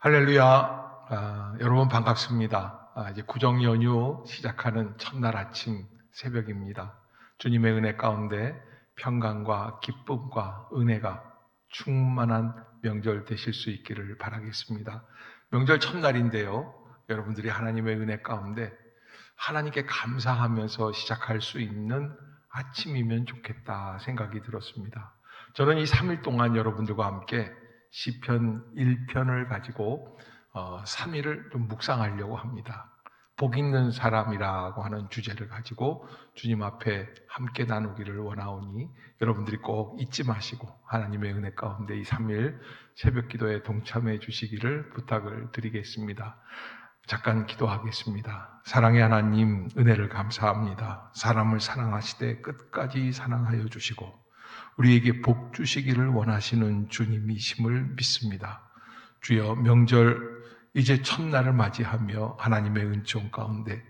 할렐루야. 여러분 반갑습니다. 이제 구정 연휴 시작하는 첫날 아침 새벽입니다. 주님의 은혜 가운데 평강과 기쁨과 은혜가 충만한 명절 되실 수 있기를 바라겠습니다. 명절 첫날인데요. 여러분들이 하나님의 은혜 가운데 하나님께 감사하면서 시작할 수 있는 아침이면 좋겠다 생각이 들었습니다. 저는 이 3일 동안 여러분들과 함께 시편 1편을 가지고 3일을 좀 묵상하려고 합니다. 복 있는 사람이라고 하는 주제를 가지고 주님 앞에 함께 나누기를 원하오니 여러분들이 꼭 잊지 마시고 하나님의 은혜 가운데 이 3일 새벽 기도에 동참해 주시기를 부탁을 드리겠습니다. 잠깐 기도하겠습니다. 사랑의 하나님, 은혜를 감사합니다. 사람을 사랑하시되 끝까지 사랑하여 주시고 우리에게 복 주시기를 원하시는 주님이심을 믿습니다. 주여, 명절 이제 첫날을 맞이하며 하나님의 은총 가운데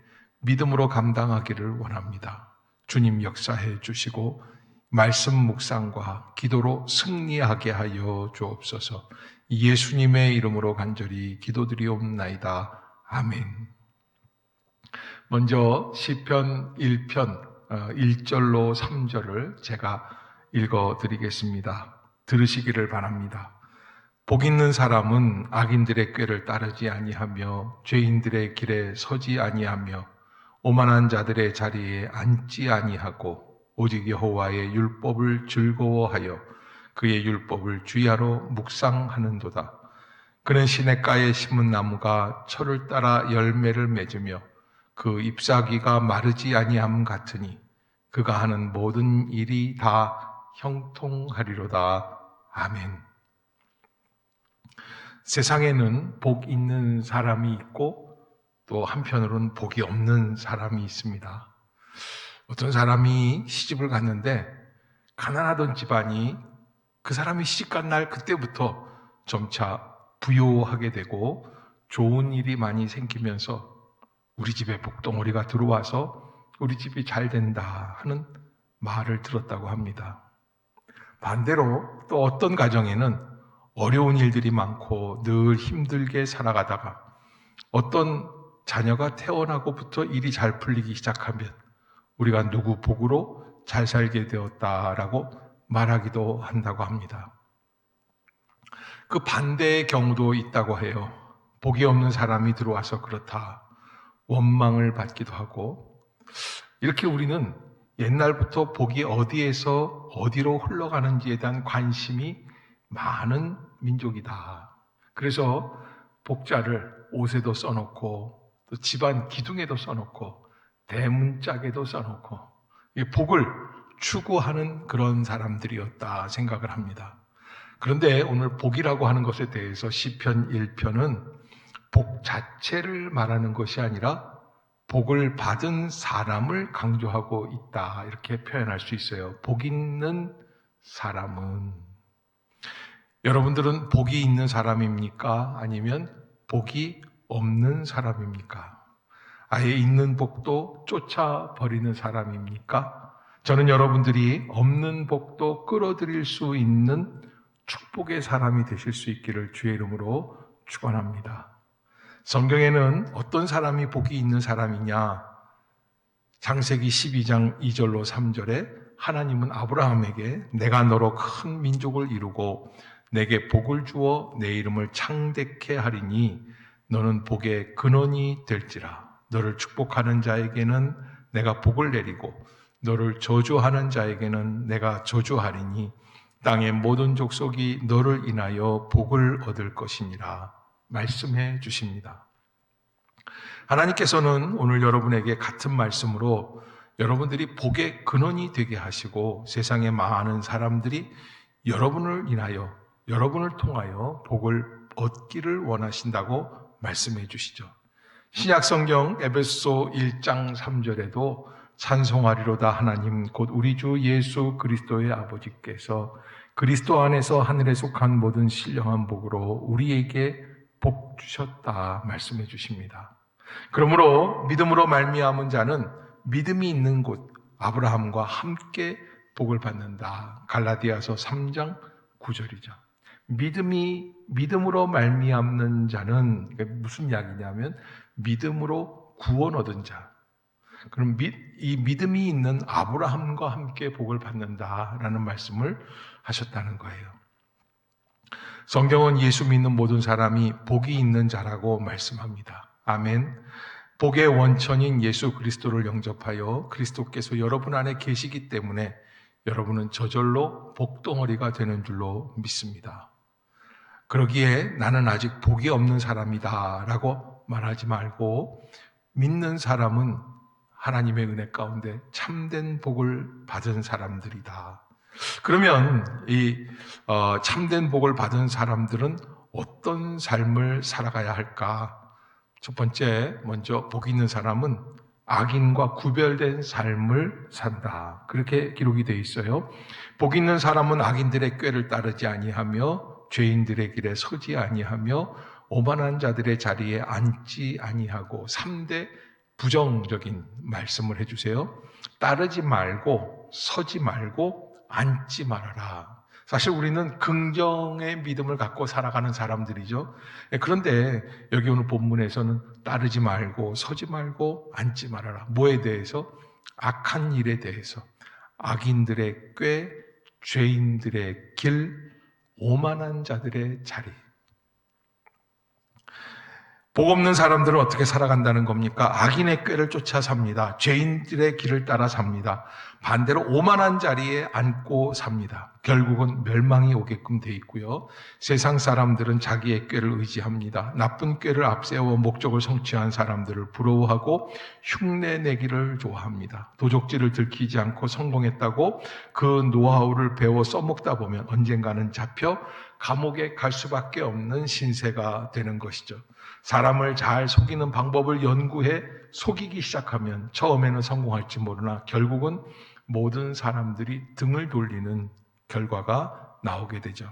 믿음으로 감당하기를 원합니다. 주님 역사해 주시고 말씀 묵상과 기도로 승리하게 하여 주옵소서. 예수님의 이름으로 간절히 기도드리옵나이다. 아멘. 먼저 시편 1편 1절로 3절을 제가 읽어드리겠습니다. 들으시기를 바랍니다. 복 있는 사람은 악인들의 꾀를 따르지 아니하며 죄인들의 길에 서지 아니하며 오만한 자들의 자리에 앉지 아니하고 오직 여호와의 율법을 즐거워하여 그의 율법을 주야로 묵상하는도다. 그는 시냇가에 심은 나무가 철을 따라 열매를 맺으며 그 잎사귀가 마르지 아니함 같으니 그가 하는 모든 일이 다 형통하리로다. 아멘. 세상에는 복 있는 사람이 있고 또 한편으로는 복이 없는 사람이 있습니다. 어떤 사람이 시집을 갔는데 가난하던 집안이 그 사람이 시집간 날 그때부터 점차 부유하게 되고 좋은 일이 많이 생기면서 우리 집에 복덩어리가 들어와서 우리 집이 잘 된다 하는 말을 들었다고 합니다. 반대로 또 어떤 가정에는 어려운 일들이 많고 늘 힘들게 살아가다가 어떤 자녀가 태어나고부터 일이 잘 풀리기 시작하면 우리가 누구 복으로 잘 살게 되었다라고 말하기도 한다고 합니다. 그 반대의 경우도 있다고 해요. 복이 없는 사람이 들어와서 그렇다 원망을 받기도 하고, 이렇게 우리는 옛날부터 복이 어디에서 어디로 흘러가는지에 대한 관심이 많은 민족이다. 그래서 복자를 옷에도 써놓고 또 집안 기둥에도 써놓고 대문짝에도 써놓고 복을 추구하는 그런 사람들이었다 생각을 합니다. 그런데 오늘 복이라고 하는 것에 대해서 시편 1편은 복 자체를 말하는 것이 아니라 복을 받은 사람을 강조하고 있다, 이렇게 표현할 수 있어요. 복 있는 사람은, 여러분들은 복이 있는 사람입니까? 아니면 복이 없는 사람입니까? 아예 있는 복도 쫓아버리는 사람입니까? 저는 여러분들이 없는 복도 끌어들일 수 있는 축복의 사람이 되실 수 있기를 주의 이름으로 축원합니다. 성경에는 어떤 사람이 복이 있는 사람이냐? 창세기 12장 2절로 3절에 하나님은 아브라함에게 내가 너로 큰 민족을 이루고 내게 복을 주어 내 이름을 창대케 하리니 너는 복의 근원이 될지라. 너를 축복하는 자에게는 내가 복을 내리고 너를 저주하는 자에게는 내가 저주하리니 땅의 모든 족속이 너를 인하여 복을 얻을 것이니라 말씀해 주십니다. 하나님께서는 오늘 여러분에게 같은 말씀으로 여러분들이 복의 근원이 되게 하시고 세상의 많은 사람들이 여러분을 인하여, 여러분을 통하여 복을 얻기를 원하신다고 말씀해 주시죠. 신약 성경 에베소 1장 3절에도 찬송하리로다 하나님 곧 우리 주 예수 그리스도의 아버지께서 그리스도 안에서 하늘에 속한 모든 신령한 복으로 우리에게 복 주셨다 말씀해 주십니다. 그러므로 믿음으로 말미암은 자는 믿음이 있는 곳 아브라함과 함께 복을 받는다. 갈라디아서 3장 9절이죠. 믿음으로 말미암는 자는 무슨 이야기냐면 믿음으로 구원 얻은 자. 그럼 이 믿음이 있는 아브라함과 함께 복을 받는다라는 말씀을 하셨다는 거예요. 성경은 예수 믿는 모든 사람이 복이 있는 자라고 말씀합니다. 아멘. 복의 원천인 예수 그리스도를 영접하여 그리스도께서 여러분 안에 계시기 때문에 여러분은 저절로 복덩어리가 되는 줄로 믿습니다. 그러기에 나는 아직 복이 없는 사람이다 라고 말하지 말고 믿는 사람은 하나님의 은혜 가운데 참된 복을 받은 사람들이다. 그러면 이 참된 복을 받은 사람들은 어떤 삶을 살아가야 할까? 첫 번째, 먼저 복 있는 사람은 악인과 구별된 삶을 산다. 그렇게 기록이 되어 있어요. 복 있는 사람은 악인들의 꾀를 따르지 아니하며 죄인들의 길에 서지 아니하며 오만한 자들의 자리에 앉지 아니하고 3대 부정적인 말씀을 해주세요. 따르지 말고 서지 말고 앉지 말아라. 사실 우리는 긍정의 믿음을 갖고 살아가는 사람들이죠. 그런데 여기 오늘 본문에서는 따르지 말고 서지 말고 앉지 말아라. 뭐에 대해서? 악한 일에 대해서. 악인들의 꾀, 죄인들의 길, 오만한 자들의 자리. 복 없는 사람들은 어떻게 살아간다는 겁니까? 악인의 꾀를 쫓아 삽니다. 죄인들의 길을 따라 삽니다. 반대로 오만한 자리에 앉고 삽니다. 결국은 멸망이 오게끔 돼 있고요. 세상 사람들은 자기의 꾀를 의지합니다. 나쁜 꾀를 앞세워 목적을 성취한 사람들을 부러워하고 흉내내기를 좋아합니다. 도적질을 들키지 않고 성공했다고 그 노하우를 배워 써먹다 보면 언젠가는 잡혀 감옥에 갈 수밖에 없는 신세가 되는 것이죠. 사람을 잘 속이는 방법을 연구해 속이기 시작하면 처음에는 성공할지 모르나 결국은 모든 사람들이 등을 돌리는 결과가 나오게 되죠.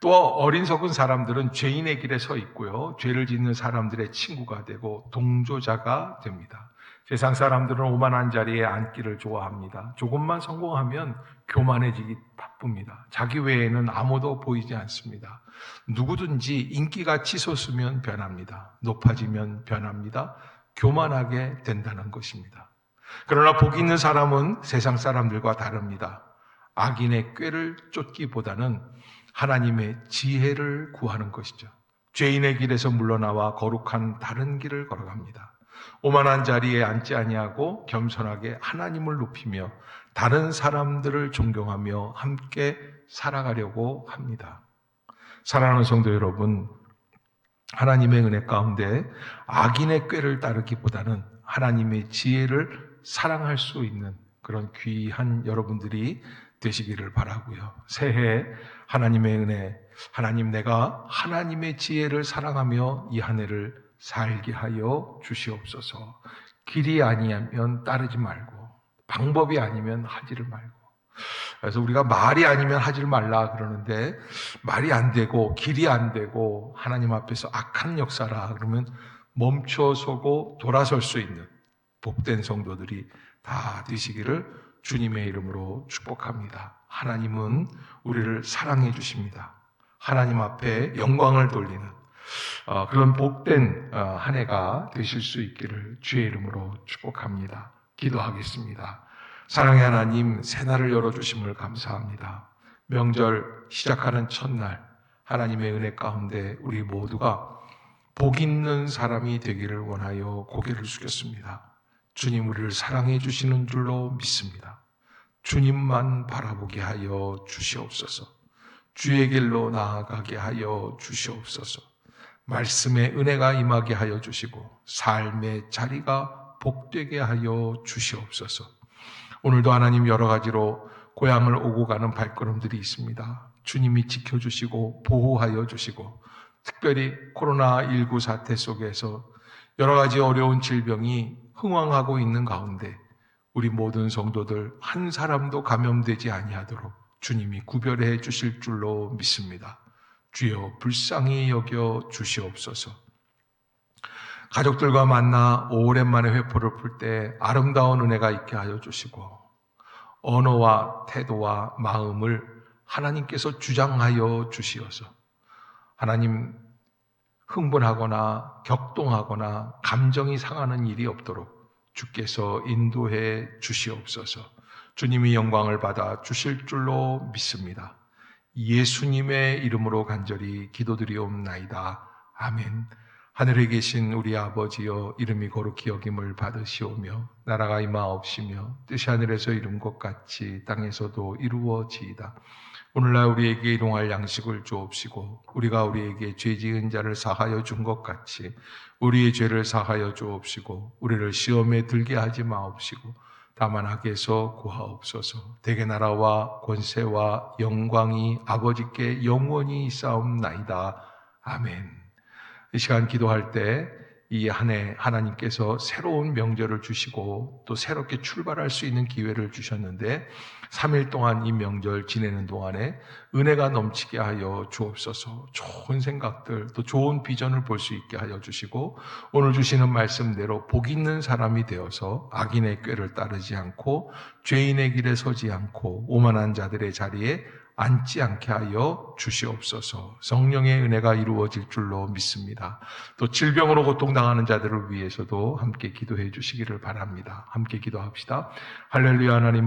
또 어린석은 사람들은 죄인의 길에 서 있고요. 죄를 짓는 사람들의 친구가 되고 동조자가 됩니다. 세상 사람들은 오만한 자리에 앉기를 좋아합니다. 조금만 성공하면 교만해지기 바쁩니다. 자기 외에는 아무도 보이지 않습니다. 누구든지 인기가 치솟으면 변합니다. 높아지면 변합니다. 교만하게 된다는 것입니다. 그러나 복 있는 사람은 세상 사람들과 다릅니다. 악인의 꾀를 쫓기보다는 하나님의 지혜를 구하는 것이죠. 죄인의 길에서 물러나와 거룩한 다른 길을 걸어갑니다. 오만한 자리에 앉지 아니하고 겸손하게 하나님을 높이며 다른 사람들을 존경하며 함께 살아가려고 합니다. 사랑하는 성도 여러분, 하나님의 은혜 가운데 악인의 꾀를 따르기보다는 하나님의 지혜를 사랑할 수 있는 그런 귀한 여러분들이 되시기를 바라고요. 새해 하나님의 은혜, 하나님 내가 하나님의 지혜를 사랑하며 이 한 해를 살게 하여 주시옵소서. 길이 아니면 따르지 말고 방법이 아니면 하지를 말고. 그래서 우리가 말이 아니면 하지를 말라 그러는데 말이 안 되고 길이 안 되고 하나님 앞에서 악한 역사라 그러면 멈춰서고 돌아설 수 있는 복된 성도들이 다 되시기를 주님의 이름으로 축복합니다. 하나님은 우리를 사랑해 주십니다. 하나님 앞에 영광을 돌리는 그런 복된 한 해가 되실 수 있기를 주의 이름으로 축복합니다. 기도하겠습니다. 사랑의 하나님, 새날을 열어주심을 감사합니다. 명절 시작하는 첫날 하나님의 은혜 가운데 우리 모두가 복 있는 사람이 되기를 원하여 고개를 숙였습니다. 주님 우리를 사랑해 주시는 줄로 믿습니다. 주님만 바라보게 하여 주시옵소서. 주의 길로 나아가게 하여 주시옵소서. 말씀의 은혜가 임하게 하여 주시고 삶의 자리가 복되게 하여 주시옵소서. 오늘도 하나님 여러 가지로 고향을 오고 가는 발걸음들이 있습니다. 주님이 지켜주시고 보호하여 주시고 특별히 코로나19 사태 속에서 여러 가지 어려운 질병이 흥황하고 있는 가운데 우리 모든 성도들 한 사람도 감염되지 아니하도록 주님이 구별해 주실 줄로 믿습니다. 주여 불쌍히 여겨 주시옵소서. 가족들과 만나 오랜만에 회포를 풀 때 아름다운 은혜가 있게 하여 주시고 언어와 태도와 마음을 하나님께서 주장하여 주시어서 하나님 흥분하거나 격동하거나 감정이 상하는 일이 없도록 주께서 인도해 주시옵소서. 주님이 영광을 받아 주실 줄로 믿습니다. 예수님의 이름으로 간절히 기도드리옵나이다. 아멘. 하늘에 계신 우리 아버지여, 이름이 거룩히 여김을 받으시오며 나라가 임하옵시며 뜻이 하늘에서 이룬 것 같이 땅에서도 이루어지이다. 오늘날 우리에게 일용할 양식을 주옵시고 우리가 우리에게 죄 지은 자를 사하여 준 것 같이 우리의 죄를 사하여 주옵시고 우리를 시험에 들게 하지 마옵시고 다만 악에서 구하옵소서. 대개 나라와 권세와 영광이 아버지께 영원히 있사옵나이다. 아멘. 이 시간 기도할 때 이 한 해 하나님께서 새로운 명절을 주시고 또 새롭게 출발할 수 있는 기회를 주셨는데 3일 동안 이 명절 지내는 동안에 은혜가 넘치게 하여 주옵소서. 좋은 생각들 또 좋은 비전을 볼 수 있게 하여 주시고 오늘 주시는 말씀대로 복 있는 사람이 되어서 악인의 꾀를 따르지 않고 죄인의 길에 서지 않고 오만한 자들의 자리에 앉지 않게 하여 주시옵소서. 성령의 은혜가 이루어질 줄로 믿습니다. 또 질병으로 고통당하는 자들을 위해서도 함께 기도해 주시기를 바랍니다. 함께 기도합시다. 할렐루야. 하나님